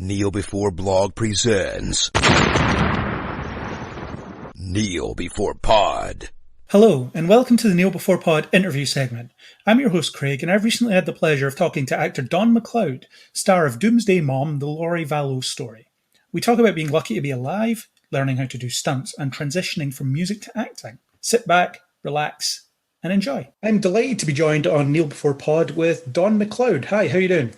Kneel Before Blog presents Kneel Before Pod. Hello, and welcome to the Kneel Before Pod interview segment. I'm your host, Craig, and I've recently had the pleasure of talking to actor Don McLeod, star of Doomsday Mom, the Lori Vallow Story. We talk about being lucky to be alive, learning how to do stunts, and transitioning from music to acting. Sit back, relax, and enjoy. I'm delighted to be joined on Kneel Before Pod with Don McLeod. Hi, how are you doing?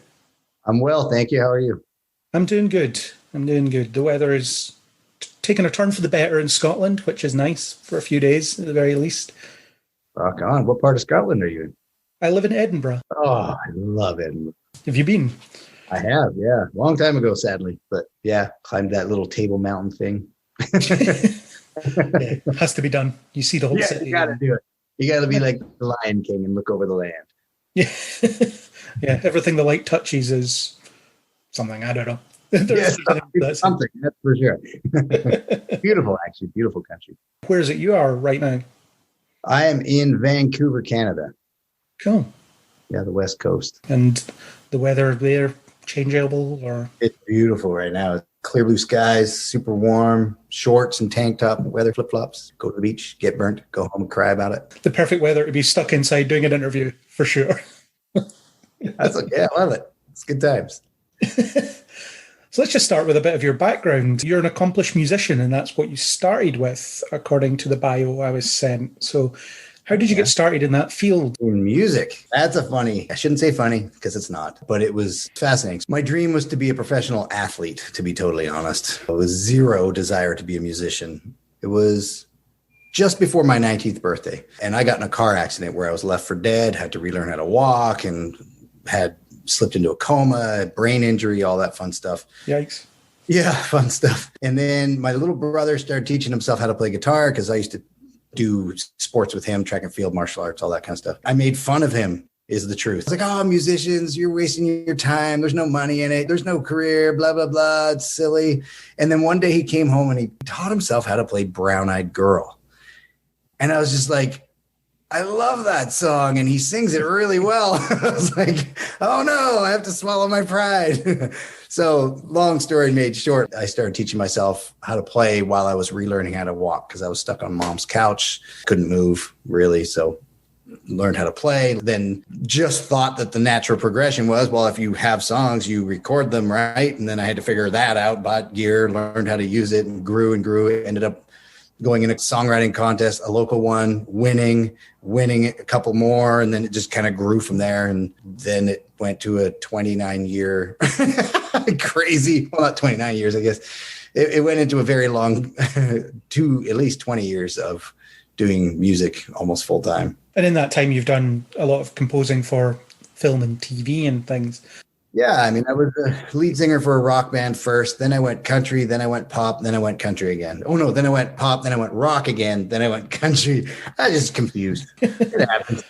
I'm well, thank you. How are you? I'm doing good. The weather is taking a turn for the better in Scotland, which is nice for a few days at the very least. Rock on. What part of Scotland are you in? I live in Edinburgh. Oh, I love Edinburgh. Have you been? I have, yeah. Long time ago, sadly. But yeah, climbed that little Table Mountain thing. Yeah, it has to be done. You see the whole city. You got to do it. You got to be like the Lion King and look over the land. Yeah. Yeah, everything the light touches is something, I don't know. Something, that's for sure. Beautiful, actually. Beautiful country. Where is it you are right now? I am in Vancouver, Canada. Cool. Yeah, the West Coast. And the weather there changeable or? It's beautiful right now. Clear blue skies, super warm, shorts and tank top, weather flip-flops, go to the beach, get burnt, go home and cry about it. The perfect weather to be stuck inside doing an interview, for sure. That's okay. I love it. It's good times. So let's just start with a bit of your background. You're an accomplished musician, and that's what you started with, according to the bio I was sent. So how did you get started in that field? In music. That's I shouldn't say funny because it's not, but it was fascinating. My dream was to be a professional athlete, to be totally honest. It was zero desire to be a musician. It was just before my 19th birthday. And I got in a car accident where I was left for dead, had to relearn how to walk, and had slipped into a coma, brain injury, all that fun stuff. Yikes. Yeah, fun stuff. And then my little brother started teaching himself how to play guitar because I used to do sports with him, track and field, martial arts, all that kind of stuff. I made fun of him, is the truth. It's like, oh, musicians, you're wasting your time. There's no money in it. There's no career, blah, blah, blah. It's silly. And then one day he came home and he taught himself how to play Brown Eyed Girl. And I was just like, I love that song, and he sings it really well. I was like, oh no, I have to swallow my pride. So long story made short, I started teaching myself how to play while I was relearning how to walk because I was stuck on mom's couch, couldn't move really. So learned how to play, then just thought that the natural progression was, well, if you have songs, you record them, right? And then I had to figure that out, bought gear, learned how to use it, and grew, ended up going in a songwriting contest, a local one, winning a couple more. And then it just kind of grew from there. And then it went to a 29-year crazy, well, not 29 years, I guess. It went into a very long, to at least 20 years of doing music almost full time. And in that time, you've done a lot of composing for film and TV and things. Yeah, I mean, I was the lead singer for a rock band first. Then I went country. Then I went pop. Then I went country again. Oh, no. Then I went pop. Then I went rock again. Then I went country. I just confused. It happens.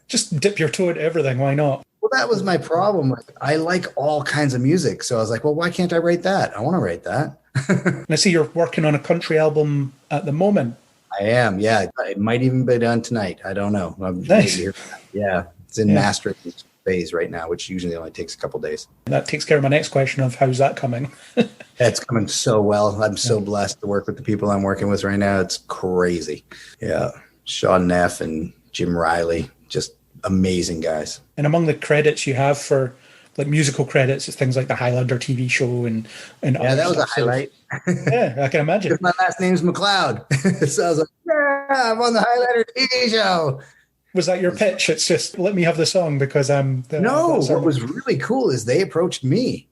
Just dip your toe into everything. Why not? Well, that was my problem. I like all kinds of music. So I was like, well, why can't I write that? I want to write that. And I see you're working on a country album at the moment. I am. Yeah. It might even be done tonight. I don't know. Nice. Yeah. It's in mastering phase right now, which usually only takes a couple days. That takes care of my next question of how's that coming? That's coming so well. I'm so blessed to work with the people I'm working with right now. It's crazy. Yeah. Sean Neff and Jim Riley, just amazing guys. And among the credits you have for like musical credits, it's things like the Highlander TV show and yeah, that was a highlight. Yeah, I can imagine. My last name's McLeod. So I was like, yeah, I'm on the Highlander TV show. Was that your pitch? It's just, let me have the song because I'm... No, what was really cool is they approached me.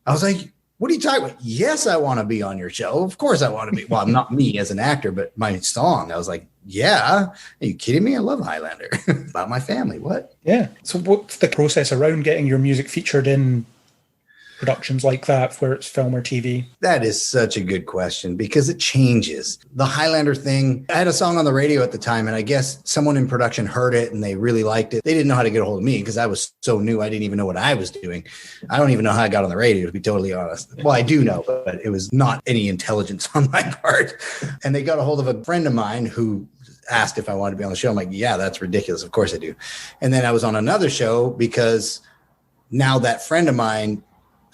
I was like, what are you talking about? Yes, I want to be on your show. Of course I want to be. Well, I'm not me as an actor, but my song. I was like, yeah. Are you kidding me? I love Highlander. About my family. What? Yeah. So what's the process around getting your music featured in productions like that, where it's film or TV? That is such a good question because it changes. The Highlander thing, I had a song on the radio at the time, and I guess someone in production heard it and they really liked it. They didn't know how to get a hold of me because I was so new. I didn't even know what I was doing. I don't even know how I got on the radio, to be totally honest. Well, I do know, but it was not any intelligence on my part. And they got a hold of a friend of mine who asked if I wanted to be on the show. I'm like, yeah, that's ridiculous. Of course I do. And then I was on another show because now that friend of mine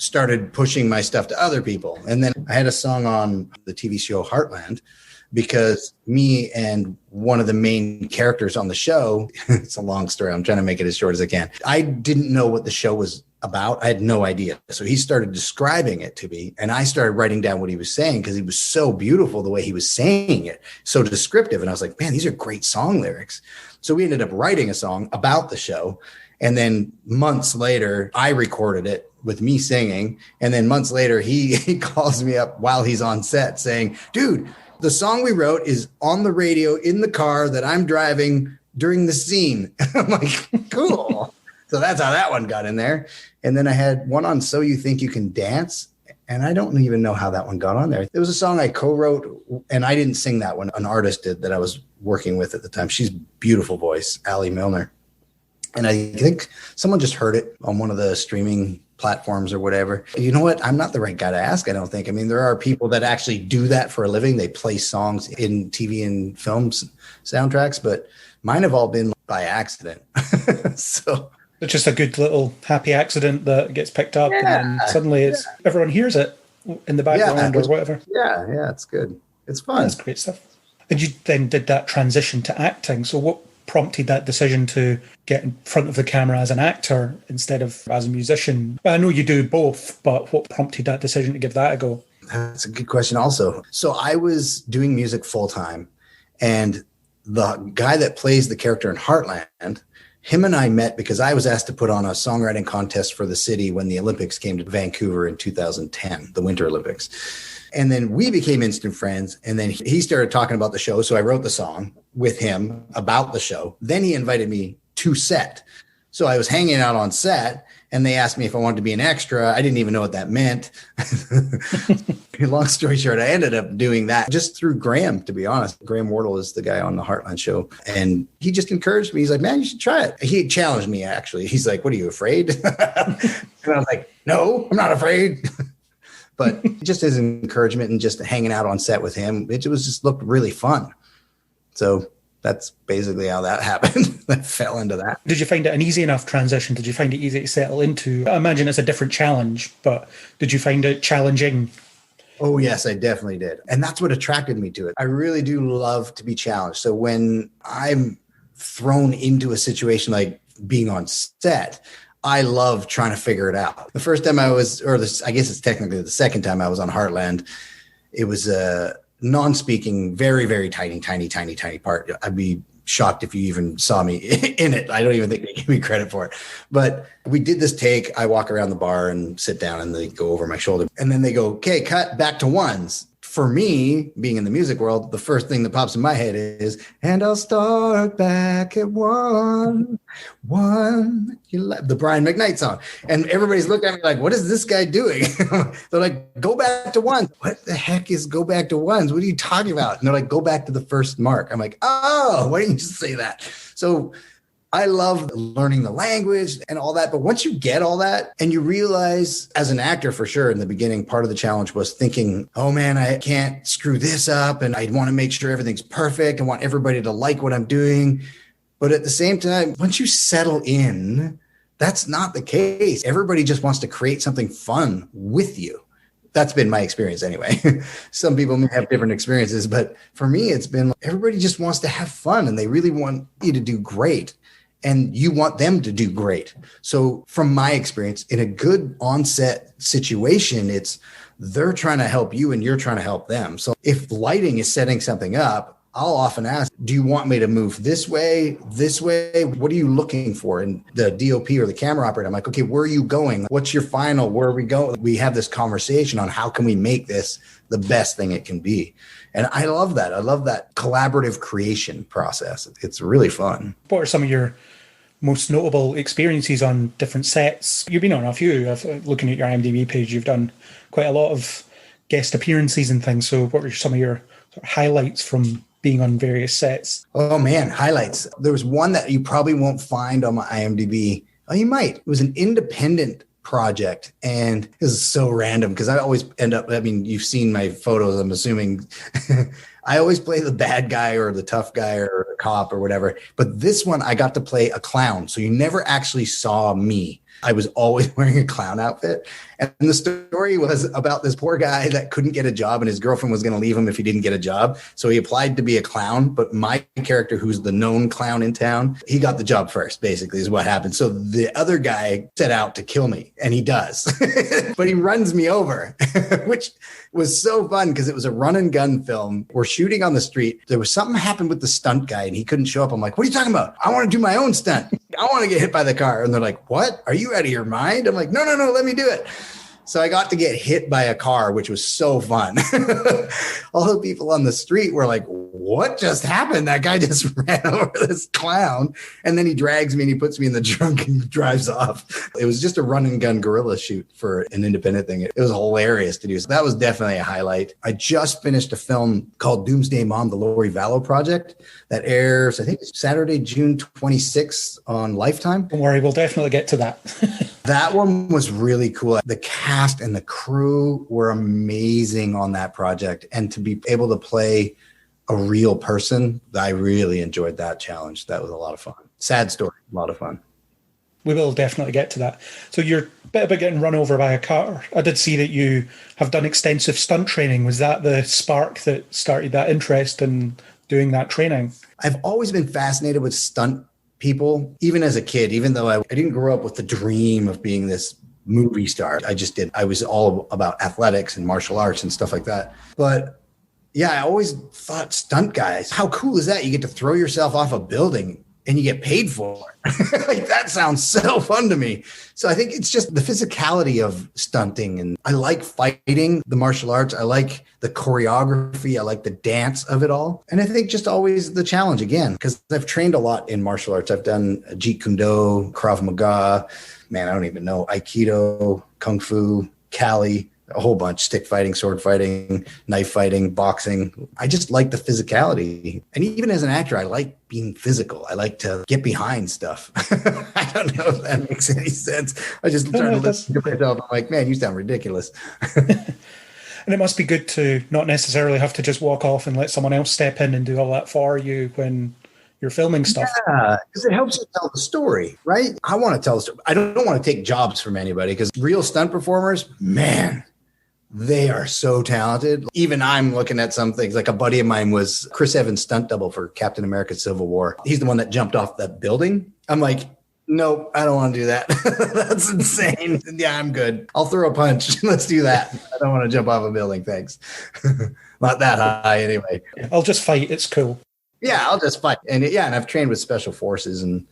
started pushing my stuff to other people. And then I had a song on the TV show Heartland because me and one of the main characters on the show, it's a long story. I'm trying to make it as short as I can. I didn't know what the show was about. I had no idea. So he started describing it to me and I started writing down what he was saying because he was so beautiful the way he was saying it, so descriptive. And I was like, man, these are great song lyrics. So we ended up writing a song about the show. And then months later, I recorded it with me singing. And then months later, he calls me up while he's on set saying, dude, the song we wrote is on the radio in the car that I'm driving during the scene. I'm like, cool. So that's how that one got in there. And then I had one on So You Think You Can Dance. And I don't even know how that one got on there. It was a song I co-wrote, and I didn't sing that one. An artist did that I was working with at the time. She's beautiful voice, Allie Milner. And I think someone just heard it on one of the streaming platforms or whatever. You know what? I'm not the right guy to ask, I don't think. I mean, there are people that actually do that for a living. They play songs in TV and films soundtracks, but mine have all been by accident. So it's just a good little happy accident that gets picked up and then suddenly everyone hears it in the background or whatever. Yeah, it's good. It's fun. That's great stuff. And you then did that transition to acting. So what prompted that decision to get in front of the camera as an actor instead of as a musician? I know you do both, but what prompted that decision to give that a go? That's a good question also. So I was doing music full time, and the guy that plays the character in Heartland, him and I met because I was asked to put on a songwriting contest for the city when the Olympics came to Vancouver in 2010, the Winter Olympics. And then we became instant friends. And then he started talking about the show. So I wrote the song with him about the show. Then he invited me to set. So I was hanging out on set and they asked me if I wanted to be an extra. I didn't even know what that meant. Long story short, I ended up doing that just through Graham, to be honest. Graham Wardle is the guy on the Heartland show. And he just encouraged me. He's like, man, you should try it. He challenged me, actually. He's like, what are you, afraid? And I was like, no, I'm not afraid. But just his encouragement and just hanging out on set with him, it was just looked really fun. So that's basically how that happened. I fell into that. Did you find it an easy enough transition? Did you find it easy to settle into? I imagine it's a different challenge, but did you find it challenging? Oh, yes, I definitely did. And that's what attracted me to it. I really do love to be challenged. So when I'm thrown into a situation like being on set, I love trying to figure it out. The first time I was, I guess it's technically the second time I was on Heartland, it was a non-speaking, very, very tiny part. I'd be shocked if you even saw me in it. I don't even think they give me credit for it. But we did this take. I walk around the bar and sit down and they go over my shoulder. And then they go, okay, cut back to ones. For me, being in the music world, the first thing that pops in my head is, and I'll start back at one, the Brian McKnight song. And everybody's looking at me like, what is this guy doing? They're like, go back to ones. What the heck is go back to ones? What are you talking about? And they're like, go back to the first mark. I'm like, oh, why didn't you just say that? So I love learning the language and all that. But once you get all that and you realize, as an actor for sure, in the beginning, part of the challenge was thinking, oh man, I can't screw this up. And I want to make sure everything's perfect. I want everybody to like what I'm doing. But at the same time, once you settle in, that's not the case. Everybody just wants to create something fun with you. That's been my experience anyway. Some people may have different experiences, but for me, it's been everybody just wants to have fun and they really want you to do great. And you want them to do great. So from my experience, in a good on-set situation, they're trying to help you and you're trying to help them. So if lighting is setting something up, I'll often ask, do you want me to move this way? What are you looking for? And the DOP or the camera operator, I'm like, okay, where are you going? What's your final? Where are we going? We have this conversation on how can we make this the best thing it can be. And I love that. I love that collaborative creation process. It's really fun. What are some of your most notable experiences on different sets? You've been on a few. Looking at your IMDb page, you've done quite a lot of guest appearances and things. So what were some of your sort of highlights from being on various sets? Oh man, highlights. There was one that you probably won't find on my IMDb. Oh, you might. It was an independent project. And this is so random because I always end up, you've seen my photos, I'm assuming. I always play the bad guy or the tough guy or the cop or whatever. But this one, I got to play a clown. So you never actually saw me. I was always wearing a clown outfit. And the story was about this poor guy that couldn't get a job and his girlfriend was going to leave him if he didn't get a job. So he applied to be a clown. But my character, who's the known clown in town, he got the job first, basically, is what happened. So the other guy set out to kill me, and he does. But he runs me over, which was so fun because it was a run and gun film. We're shooting on the street. There was something happened with the stunt guy and he couldn't show up. I'm like, what are you talking about? I want to do my own stunt. I want to get hit by the car. And they're like, what? Are you out of your mind? I'm like, no, let me do it. So I got to get hit by a car, which was so fun. All the people on the street were like, what just happened? That guy just ran over this clown. And then he drags me and he puts me in the trunk and drives off. It was just a run and gun guerrilla shoot for an independent thing. It was hilarious to do. So that was definitely a highlight. I just finished a film called Doomsday Mom, the Lori Vallow project that airs, I think it's Saturday, June 26th on Lifetime. Don't worry, we'll definitely get to that. That one was really cool. The cast and the crew were amazing on that project. And to be able to play a real person, I really enjoyed that challenge. That was a lot of fun. Sad story, a lot of fun. We will definitely get to that. So you're a bit about getting run over by a car. I did see that you have done extensive stunt training. Was that the spark that started that interest in doing that training? I've always been fascinated with stunt people, even as a kid, even though I didn't grow up with the dream of being this movie star. I was all about athletics and martial arts and stuff like that. But yeah, I always thought stunt guys, how cool is that? You get to throw yourself off a building and you get paid for it. Like, that sounds so fun to me. So I think it's just the physicality of stunting. And I like fighting, the martial arts. I like the choreography. I like the dance of it all. And I think just always the challenge again, because I've trained a lot in martial arts. I've done Jeet Kune Do, Krav Maga, I don't even know, Aikido, Kung Fu, Kali, a whole bunch, stick fighting, sword fighting, knife fighting, boxing. I just like the physicality. And even as an actor, I like being physical. I like to get behind stuff. I don't know if that makes any sense. I just try to listen to myself. I'm like, man, you sound ridiculous. And it must be good to not necessarily have to just walk off and let someone else step in and do all that for you when you're filming stuff. Yeah, because it helps you tell the story, right? I want to tell the story. I don't want to take jobs from anybody because real stunt performers, man, they are so talented. Even I'm looking at some things. Like, a buddy of mine was Chris Evans' stunt double for Captain America Civil War. He's the one that jumped off that building. I'm like, nope, I don't want to do that. That's insane. Yeah, I'm good. I'll throw a punch. Let's do that. I don't want to jump off a building. Thanks. Not that high anyway. I'll just fight. It's cool. Yeah, I'll just fight. And I've trained with special forces and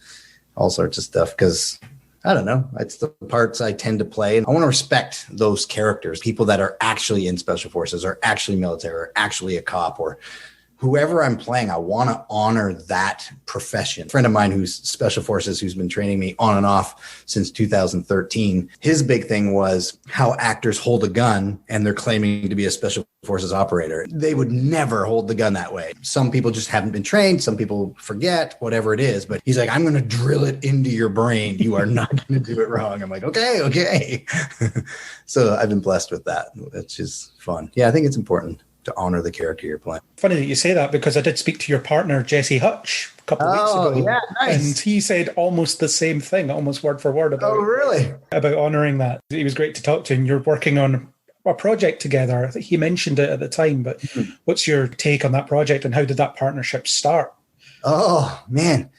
all sorts of stuff because I don't know. It's the parts I tend to play. And I want to respect those characters, people that are actually in special forces or actually military or actually a cop or whoever I'm playing. I want to honor that profession. A friend of mine who's special forces, who's been training me on and off since 2013, his big thing was how actors hold a gun and they're claiming to be a special forces operator. They would never hold the gun that way. Some people just haven't been trained. Some people forget, whatever it is. But he's like, I'm going to drill it into your brain. You are not going to do it wrong. I'm like, okay. So I've been blessed with that, which is fun. Yeah, I think it's important to honor the character you're playing. Funny that you say that because I did speak to your partner, Jesse Hutch, a couple of weeks ago. Yeah, nice. And he said almost the same thing, almost word for word about honoring that. It was great to talk to him. You're working on a project together. I think he mentioned it at the time, but what's your take on that project and how did that partnership start? Oh, man.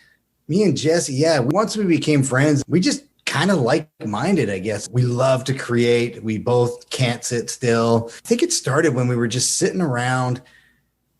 Me and Jesse, once we became friends, we just kind of like-minded, I guess. We love to create. We both can't sit still. I think it started when we were just sitting around.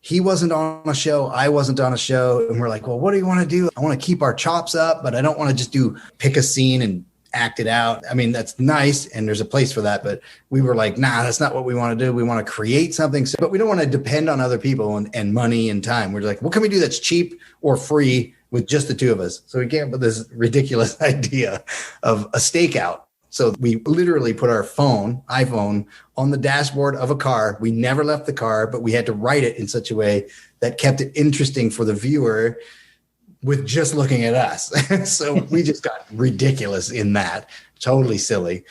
He wasn't on a show. I wasn't on a show. And we're like, well, what do you want to do? I want to keep our chops up, but I don't want to just pick a scene and act it out. I mean, that's nice. And there's a place for that. But we were like, nah, that's not what we want to do. We want to create something, but we don't want to depend on other people and money and time. We're like, what can we do that's cheap or free with just the two of us? So we came up with this ridiculous idea of a stakeout. So we literally put our iPhone on the dashboard of a car. We never left the car, but we had to write it in such a way that kept it interesting for the viewer with just looking at us. So we just got ridiculous in that, totally silly.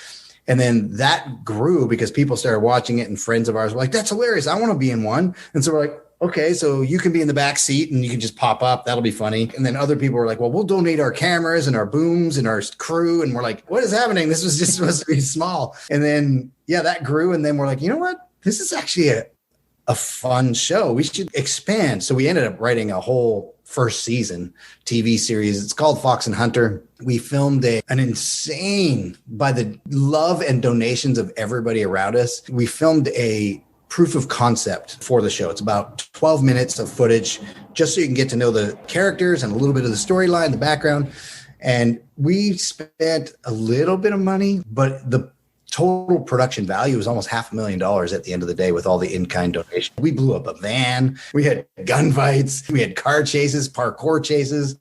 And then that grew because people started watching it and friends of ours were like, that's hilarious. I want to be in one. And so we're like, okay, so you can be in the back seat and you can just pop up. That'll be funny. And then other people were like, well, we'll donate our cameras and our booms and our crew. And we're like, what is happening? This was just supposed to be small. And then, yeah, that grew. And then we're like, you know what? This is actually a fun show. We should expand. So we ended up writing a whole first season TV series. It's called Fox and Hunter. We filmed an insane, by the love and donations of everybody around us, we filmed a proof of concept for the show. It's about 12 minutes of footage, just so you can get to know the characters and a little bit of the storyline, the background. And we spent a little bit of money, but the total production value was almost $500,000 at the end of the day with all the in-kind donations. We blew up a van. We had gunfights. We had car chases, parkour chases.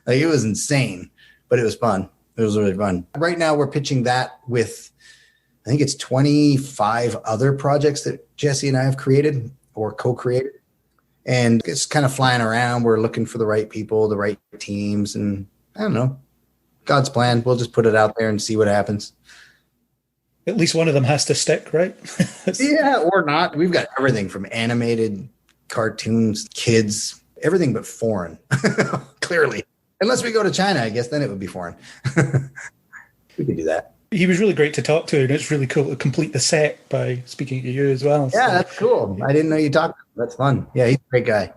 Like, it was insane, but it was fun. It was really fun. Right now we're pitching that with, I think it's 25 other projects that Jesse and I have created or co-created. And it's kind of flying around. We're looking for the right people, the right teams. And I don't know, God's plan. We'll just put it out there and see what happens. At least one of them has to stick, right? Yeah, or not. We've got everything from animated cartoons, kids, everything but foreign, clearly. Unless we go to China, I guess then it would be foreign. We could do that. He was really great to talk to, and it's really cool to complete the set by speaking to you as well. Yeah, that's cool. I didn't know you talked. That's fun. Yeah, he's a great guy.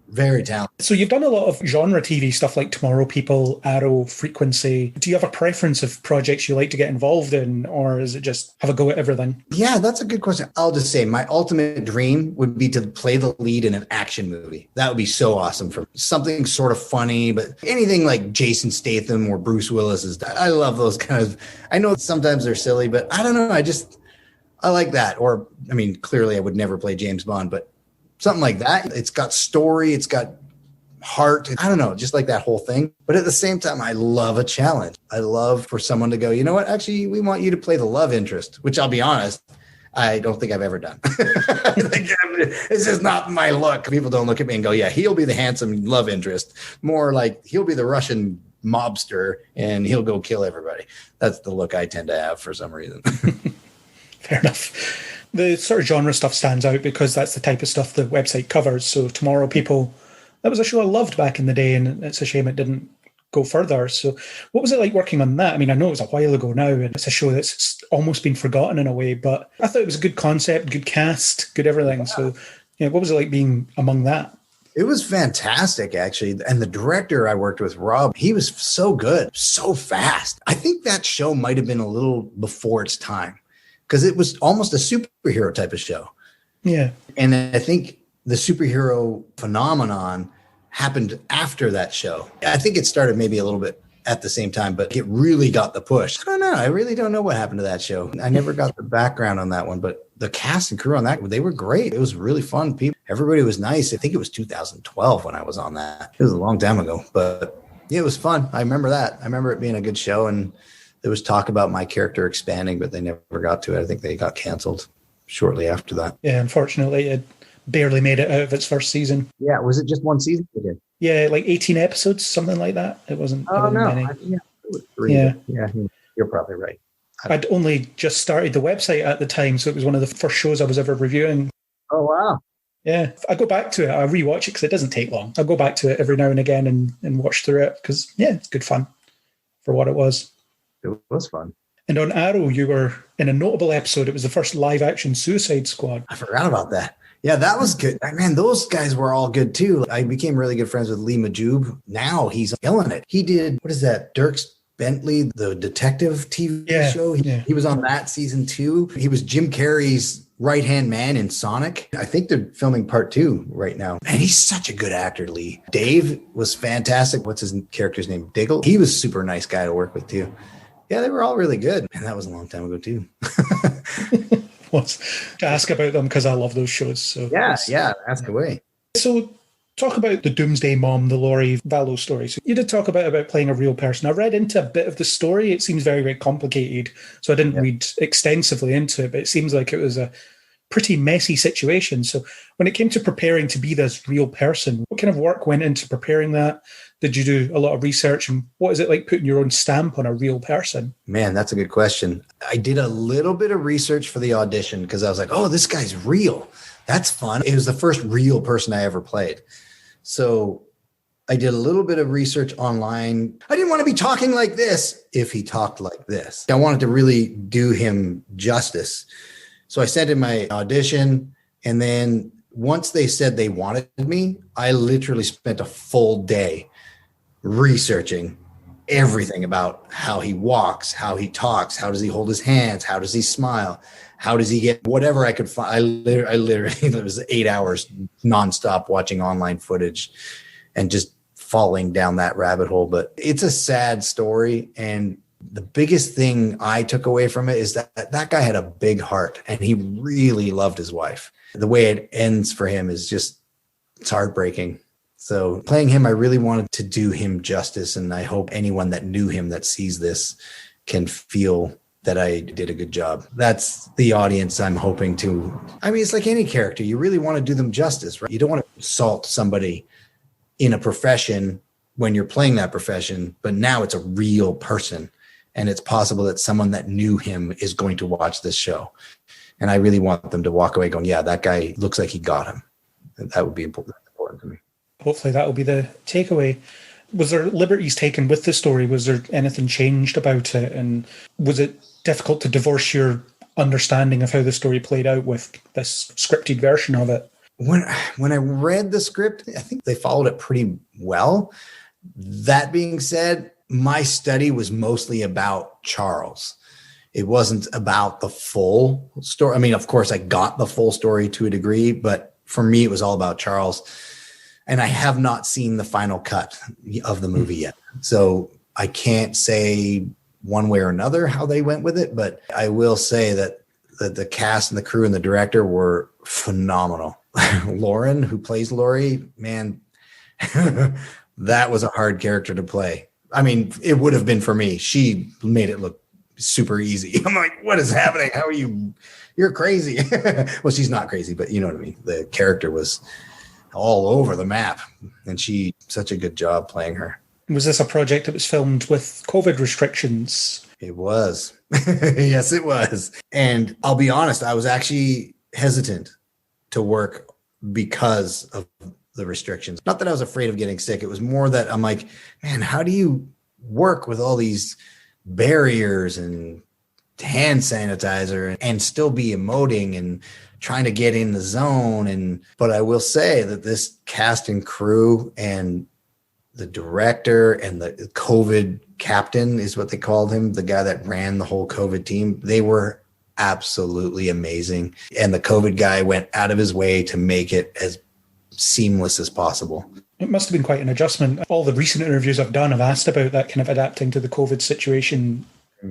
Very talented. So you've done a lot of genre TV stuff like Tomorrow People, Arrow, Frequency. Do you have a preference of projects you like to get involved in, or is it just have a go at everything? Yeah, that's a good question. I'll just say my ultimate dream would be to play the lead in an action movie. That would be so awesome for me. Something sort of funny, but anything like Jason Statham or Bruce Willis is. I love those kind of. I know sometimes they're silly, but I don't know. I like that. Or, I mean, clearly I would never play James Bond, but something like that. It's got story. It's got heart. I don't know, just like that whole thing. But at the same time, I love a challenge. I love for someone to go, you know what? Actually, we want you to play the love interest, which I'll be honest, I don't think I've ever done. It's just not my look. People don't look at me and go, yeah, he'll be the handsome love interest. More like he'll be the Russian mobster and he'll go kill everybody. That's the look I tend to have for some reason. Fair enough. The sort of genre stuff stands out because that's the type of stuff the website covers. So Tomorrow People, that was a show I loved back in the day, and it's a shame it didn't go further. So what was it like working on that? I mean, I know it was a while ago now, and it's a show that's almost been forgotten in a way, but I thought it was a good concept, good cast, good everything. Yeah. So yeah, what was it like being among that? It was fantastic, actually. And the director I worked with, Rob, he was so good, so fast. I think that show might have been a little before its time, because it was almost a superhero type of show. Yeah. And I think the superhero phenomenon happened after that show. I think it started maybe a little bit at the same time, but it really got the push. I don't know. I really don't know what happened to that show. I never got the background on that one, but the cast and crew on that, they were great. It was really fun. People, everybody was nice. I think it was 2012 when I was on that. It was a long time ago, but yeah, it was fun. I remember that. I remember it being a good show, and there was talk about my character expanding, but they never got to it. I think they got canceled shortly after that. Yeah, unfortunately, it barely made it out of its first season. Yeah, was it just one season again? Yeah, like 18 episodes, something like that. It wasn't. Oh, no. Many. Yeah, it was 3. Yeah, you're probably right. I'd only just started the website at the time, so it was one of the first shows I was ever reviewing. Oh, wow. Yeah, I go back to it. I rewatch it because it doesn't take long. I go back to it every now and again and watch through it because, yeah, it's good fun for what it was. It was fun. And on Arrow, you were in a notable episode. It was the first live-action Suicide Squad. I forgot about that. Yeah, that was good. Man, those guys were all good, too. I became really good friends with Lee Majub. Now he's killing it. He did, what is that, Dierks Bentley, the detective TV show? He was on that season 2. He was Jim Carrey's right-hand man in Sonic. I think they're filming part 2 right now. Man, he's such a good actor, Lee. Dave was fantastic. What's his character's name? Diggle? He was a super nice guy to work with, too. Yeah, they were all really good. And that was a long time ago, too. Was to ask about them because I love those shows. So yeah, ask away. So talk about the Doomsday Mom, the Lori Vallow story. So you did talk about playing a real person. I read into a bit of the story. It seems very, very complicated. So I didn't read extensively into it, but it seems like it was a pretty messy situation. So when it came to preparing to be this real person, what kind of work went into preparing that? Did you do a lot of research? And what is it like putting your own stamp on a real person? Man, that's a good question. I did a little bit of research for the audition because I was like, oh, this guy's real. That's fun. It was the first real person I ever played. So I did a little bit of research online. I didn't want to be talking like this if he talked like this. I wanted to really do him justice. So I sent in my audition. And then once they said they wanted me, I literally spent a full day researching everything about how he walks, how he talks, how does he hold his hands, how does he smile, how does he get whatever I could find. I literally it was 8 hours nonstop watching online footage and just falling down that rabbit hole. But it's a sad story. And the biggest thing I took away from it is that guy had a big heart and he really loved his wife. The way it ends for him is just, it's heartbreaking. So playing him, I really wanted to do him justice. And I hope anyone that knew him that sees this can feel that I did a good job. That's the audience I'm hoping to. I mean, it's like any character. You really want to do them justice, right? You don't want to insult somebody in a profession when you're playing that profession, but now it's a real person. And it's possible that someone that knew him is going to watch this show. And I really want them to walk away going, yeah, that guy looks like he got him. And that would be important to me. Hopefully that will be the takeaway. Was there liberties taken with the story? Was there anything changed about it? And was it difficult to divorce your understanding of how the story played out with this scripted version of it? When I read the script, I think they followed it pretty well. That being said, my study was mostly about Charles. It wasn't about the full story. I mean, of course, I got the full story to a degree, but for me, it was all about Charles. And I have not seen the final cut of the movie yet. So I can't say one way or another how they went with it, but I will say that the cast and the crew and the director were phenomenal. Lauren, who plays Lori, man, that was a hard character to play. I mean, it would have been for me. She made it look super easy. I'm like, what is happening? How are you? You're crazy. Well, she's not crazy, but you know what I mean? The character was all over the map, and she such a good job playing her. Was this a project that was filmed with COVID restrictions? It was. Yes, it was. And I'll be honest, I was actually hesitant to work because of the restrictions. Not that I was afraid of getting sick. It was more that I'm like, man, how do you work with all these barriers and hand sanitizer and still be emoting and trying to get in the zone? But I will say that this cast and crew and the director and the COVID captain is what they called him, the guy that ran the whole COVID team, they were absolutely amazing. And the COVID guy went out of his way to make it as seamless as possible. It must have been quite an adjustment. All the recent interviews I've done have asked about that kind of adapting to the COVID situation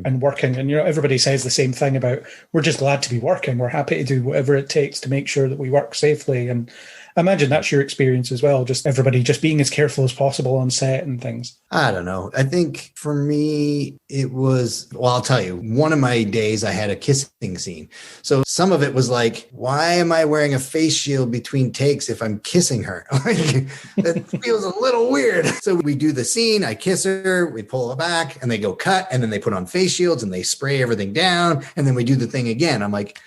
and working. And, everybody says the same thing about, we're just glad to be working. We're happy to do whatever it takes to make sure that we work safely. And I imagine that's your experience as well. Just everybody just being as careful as possible on set and things. I don't know. I think for me, it was, well, I'll tell you, one of my days I had a kissing scene. So some of it was like, why am I wearing a face shield between takes if I'm kissing her? That feels a little weird. So we do the scene, I kiss her, we pull it back and they go cut and then they put on face shields and they spray everything down. And then we do the thing again. I'm like,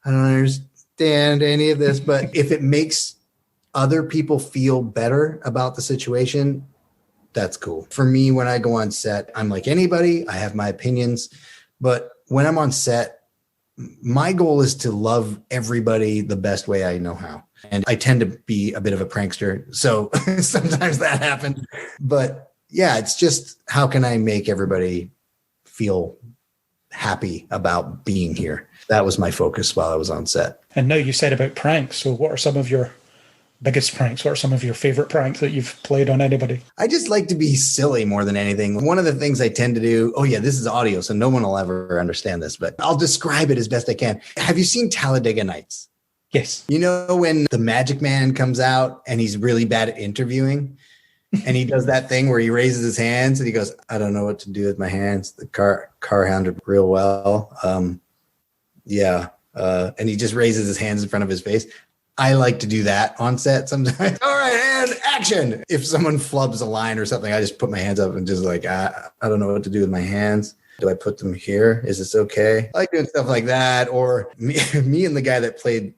I don't understand any of this, but if it makes other people feel better about the situation, that's cool. For me, when I go on set, I'm like anybody, I have my opinions, but when I'm on set, my goal is to love everybody the best way I know how. And I tend to be a bit of a prankster, so sometimes that happens. But yeah, it's just, how can I make everybody feel happy about being here? That was my focus while I was on set. And now you said about pranks. So what are some of your biggest pranks? What are some of your favorite pranks that you've played on anybody? I just like to be silly more than anything. One of the things I tend to do, oh yeah, this is audio, so no one will ever understand this, but I'll describe it as best I can. Have you seen Talladega Nights? Yes. You know when the magic man comes out and he's really bad at interviewing and he does that thing where he raises his hands and he goes, I don't know what to do with my hands. The car handled real well. Yeah. and he just raises his hands in front of his face. I like to do that on set sometimes. All right, and action. If someone flubs a line or something, I just put my hands up and just like, I don't know what to do with my hands. Do I put them here? Is this okay? I like doing stuff like that. Or me and the guy that played,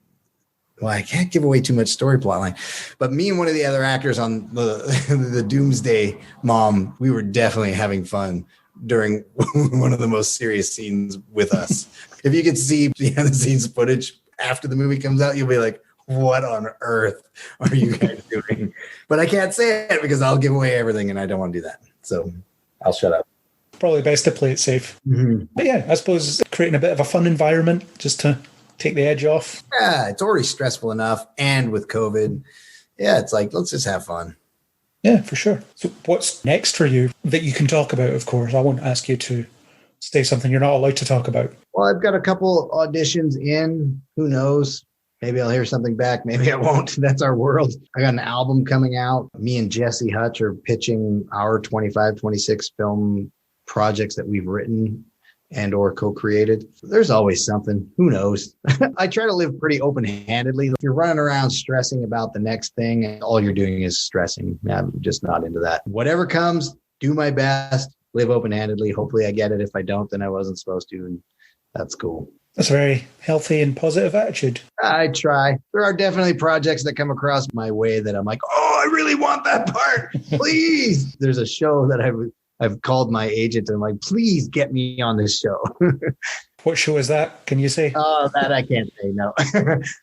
well, I can't give away too much story plot line, but me and one of the other actors on the Doomsday Mom, we were definitely having fun during one of the most serious scenes with us. If you could see behind the scenes footage after the movie comes out, you'll be like, what on earth are you guys doing? But I can't say it because I'll give away everything and I don't want to do that. So I'll shut up. Probably best to play it safe. Mm-hmm. But yeah, I suppose creating a bit of a fun environment just to take the edge off. Yeah, it's already stressful enough. And with COVID, yeah, it's like, let's just have fun. Yeah, for sure. So what's next for you that you can talk about, of course? I won't ask you to say something you're not allowed to talk about. Well, I've got a couple auditions in. Who knows? Maybe I'll hear something back. Maybe I won't. That's our world. I got an album coming out. Me and Jesse Hutch are pitching our 25, 26 film projects that we've written and or co-created. There's always something. Who knows? I try to live pretty open-handedly. If you're running around stressing about the next thing, all you're doing is stressing. I'm just not into that. Whatever comes, do my best, live open-handedly. Hopefully I get it. If I don't, then I wasn't supposed to, and that's cool. That's a very healthy and positive attitude. I try. There are definitely projects that come across my way that I'm like, oh, I really want that part. Please. There's a show that I've called my agent and I'm like, please get me on this show. What show is that? Can you say? Oh, that I can't say. No,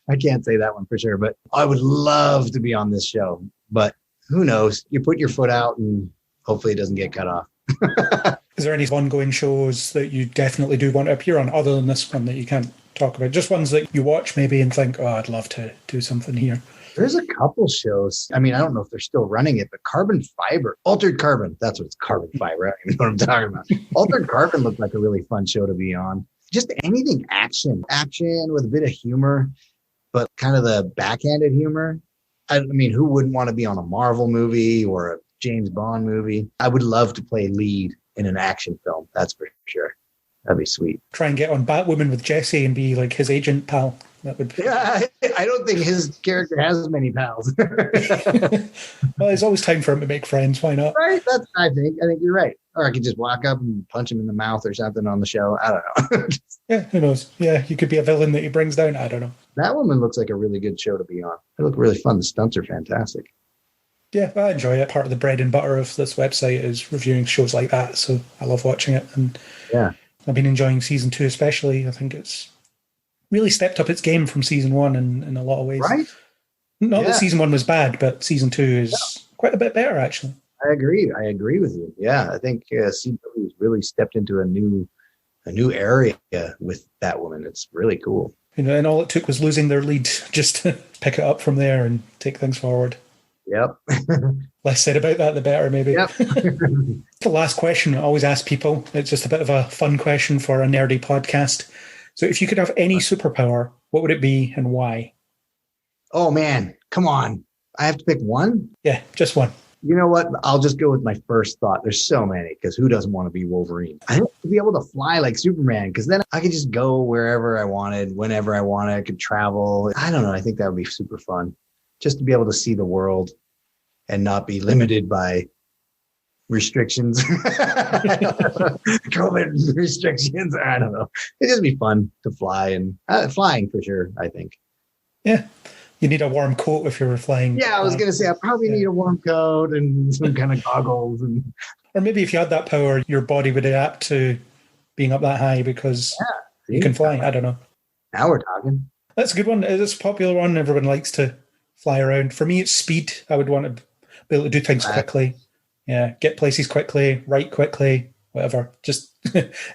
I can't say that one for sure. But I would love to be on this show. But who knows? You put your foot out and hopefully it doesn't get cut off. Is there any ongoing shows that you definitely do want to appear on other than this one that you can't talk about? Just ones that you watch maybe and think, oh, I'd love to do something here. There's a couple shows. I mean, I don't know if they're still running it, but Carbon Fiber, Altered Carbon, that's what it's, Carbon Fiber. I don't even know what I'm talking about. Altered Carbon looked like a really fun show to be on. Just anything action with a bit of humor, but kind of the backhanded humor. I mean, who wouldn't want to be on a Marvel movie or a James Bond movie? I would love to play lead in an action film. That's for sure. That'd be sweet. Try and get on Batwoman with Jesse and be like his agent pal. That would. Yeah, I don't think his character has many pals. Well, there's always time for him to make friends. Why not? Right. I think you're right. Or I could just walk up and punch him in the mouth or something on the show. I don't know. Yeah, who knows? Yeah, you could be a villain that he brings down. I don't know. That woman looks like a really good show to be on. They look really fun. The stunts are fantastic. Yeah, I enjoy it. Part of the bread and butter of this website is reviewing shows like that. So I love watching it. And yeah, I've been enjoying season 2 especially. I think it's really stepped up its game from season 1 in a lot of ways. Right? Not that season 1 was bad, but season 2 is quite a bit better, actually. I agree with you. Yeah, I think CW has really stepped into a new area with that woman. It's really cool. You know, and all it took was losing their lead just to pick it up from there and take things forward. Yep. Less said about that, the better, maybe. Yep. The last question I always ask people, it's just a bit of a fun question for a nerdy podcast. So if you could have any superpower, what would it be and why? Oh, man. Come on. I have to pick one? Yeah, just one. You know what? I'll just go with my first thought. There's so many, because who doesn't want to be Wolverine? I have to be able to fly like Superman, because then I could just go wherever I wanted, whenever I wanted. I could travel. I don't know. I think that would be super fun. Just to be able to see the world and not be limited by restrictions. COVID restrictions. I don't know. It'd just be fun to fly, and flying for sure, I think. Yeah. You need a warm coat if you're flying. Yeah, I was going to say, I probably need a warm coat and some kind of goggles. Or maybe if you had that power, your body would adapt to being up that high because you can fly. I don't know. Now we're talking. That's a good one. It's a popular one. Everyone likes to fly around. For me, it's speed. I would want to be able to do things quickly. Yeah, get places quickly, write quickly, whatever. Just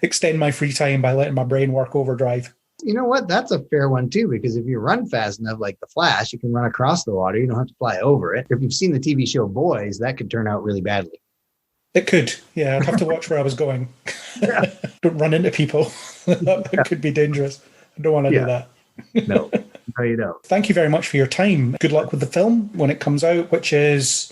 extend my free time by letting my brain work overdrive. You know what? That's a fair one, too, because if you run fast enough, like the Flash, you can run across the water. You don't have to fly over it. If you've seen the TV show Boys, that could turn out really badly. It could. Yeah, I'd have to watch where I was going. Don't run into people. That could be dangerous. I don't want to do that. No, you don't. Thank you very much for your time. Good luck with the film when it comes out, which is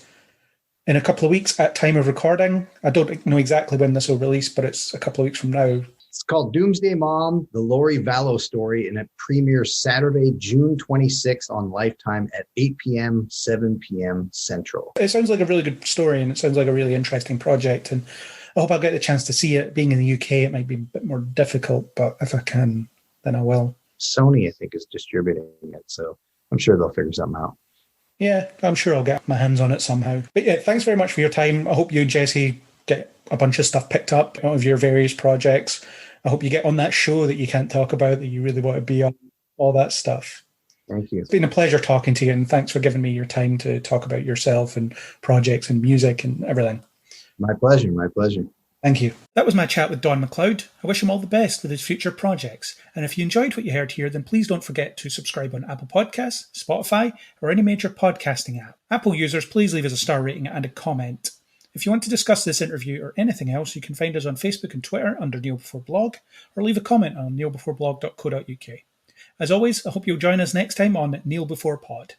in a couple of weeks at time of recording. I don't know exactly when this will release, but it's a couple of weeks from now. It's called Doomsday Mom, the Lori Vallow Story, and it premieres Saturday, June 26th on Lifetime at 8 p.m., 7 p.m. Central. It sounds like a really good story, and it sounds like a really interesting project, and I hope I'll get the chance to see it. Being in the UK, it might be a bit more difficult, but if I can, then I will. Sony, I think, is distributing it, so I'm sure they'll figure something out. Yeah, I'm sure I'll get my hands on it somehow. But yeah, thanks very much for your time. I hope you and Jesse get a bunch of stuff picked up out of your various projects. I hope you get on that show that you can't talk about, that you really want to be on, all that stuff. Thank you. It's been a pleasure talking to you, and thanks for giving me your time to talk about yourself and projects and music and everything. My pleasure, my pleasure. Thank you. That was my chat with Don McLeod. I wish him all the best with his future projects. And if you enjoyed what you heard here, then please don't forget to subscribe on Apple Podcasts, Spotify, or any major podcasting app. Apple users, please leave us a star rating and a comment. If you want to discuss this interview or anything else, you can find us on Facebook and Twitter under Kneel Before Blog, or leave a comment on kneelbeforeblog.co.uk. As always, I hope you'll join us next time on Kneel Before Pod.